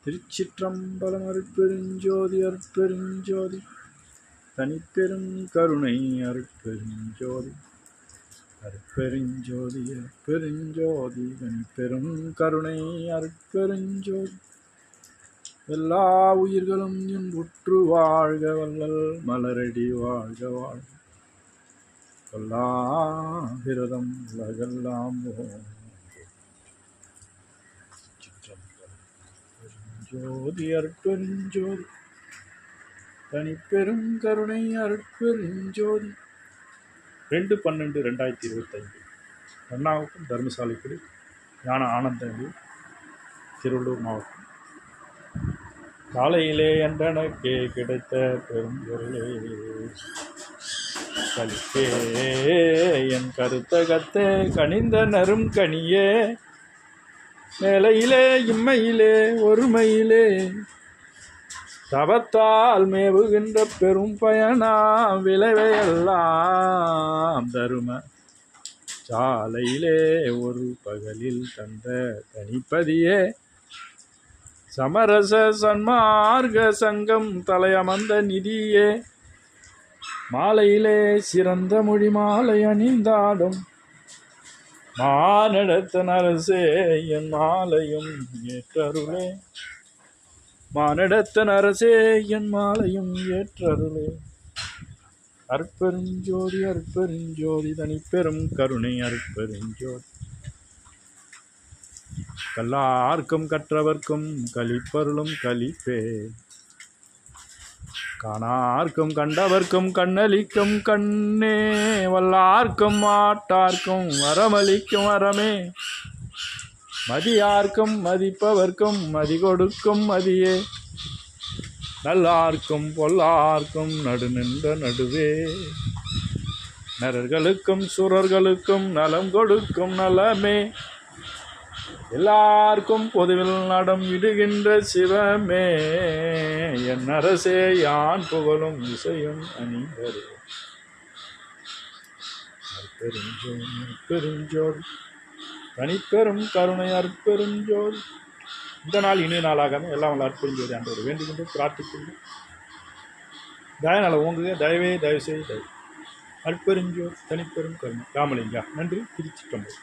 திருச்சிற்றம்பலம். அருட்பெருஞ்சோதி அருட்பெருஞ்சோதி தனிப்பெரும் கருணை. அருட்பெருஞ்சோதி அருட்பெருஞ்சோதி அருட்பெருஞ்சோதி தனிப்பெரும் கருணை. அருட்பெருஞ்சோதி எல்லா உயிர்களும் உற்று வாழ்க வல்லல் மலரடி வாழ்க வாழ்க கொல்லா விரதம் உலகெல்லாம் ஜோதி அருட்பெருஞ்சோதி தனிப்பெரும் கருணை. அருட்பெருஞ்சோதி 2/12/2025 அண்ணாவுக்கும் தர்மசாலைக்குடி ஞான ஆனந்தங்கள் திருவள்ளூர் மாவட்டம். காலையிலே என்றனக்கே கிடைத்த பெரும்பொருளே கலிப்பே என் கருத்தகத்தே கனிந்த நரும் கனியே மேலையிலே இம்மையிலே ஒருமையிலே தவத்தால் மேவுகின்ற பெரும் பயனா விளைவையெல்லாம் தரும சாலையிலே ஒரு பகலில் தந்த தனிப்பதியே சமரச சன்மார்க்க சங்கம் தலையமர்ந்த நிதியே மாலையிலே சிறந்த மொழி மாலை அணிந்தாடும் மானடத்தன் அரசே என் மாலையும் ஏற்றருளே. மானடத்தன் அரசே என் மாலையும் ஏற்றருளே. அருட்பெருஞ்சோதி அருட்பெருஞ்சோதி தனிப்பெரும் கருணை. அருட்பெருஞ்சோதி கல்லார்க்கும் கற்றவர்க்கும் கலிப்பருளும் கலிப்பே காணார்க்கும் கண்டவர்க்கும் கண்ணளிக்கும் கண்ணே வல்லார்க்கும் மாட்டார்க்கும் வரமளிக்கும் வரமே மதியார்க்கும் மதிப்பவர்க்கும் மதி கொடுக்கும் மதியே நல்லார்க்கும் பொல்லார்க்கும் நடு நின்ற நடுவே நரர்களுக்கும் சுரர்களுக்கும் நலம் கொடுக்கும் நலமே எல்லாருக்கும் பொதுவில் நடம் இடுகின்ற சிவமே என் அரசே யான் புகழும் இசையும் அணிந்தரே. அற்பெருஞ்சோதி தனிப்பெரும் கருணை. அற்பெருஞ்சோதி இந்த நாள் இனிய நாளாக எல்லாம் அற்பெருஞ்சோதி ஆண்டவர் வேண்டுகின்ற பிரார்த்திக்கின்ற தயநல ஓங்குக தயவே தயவு செய்து தயவு. அற்பெருஞ்சோதி தனிப்பெரும் கருணை. ராமலிங்கா. நன்றி. திருச்சிற்றம்பலம்.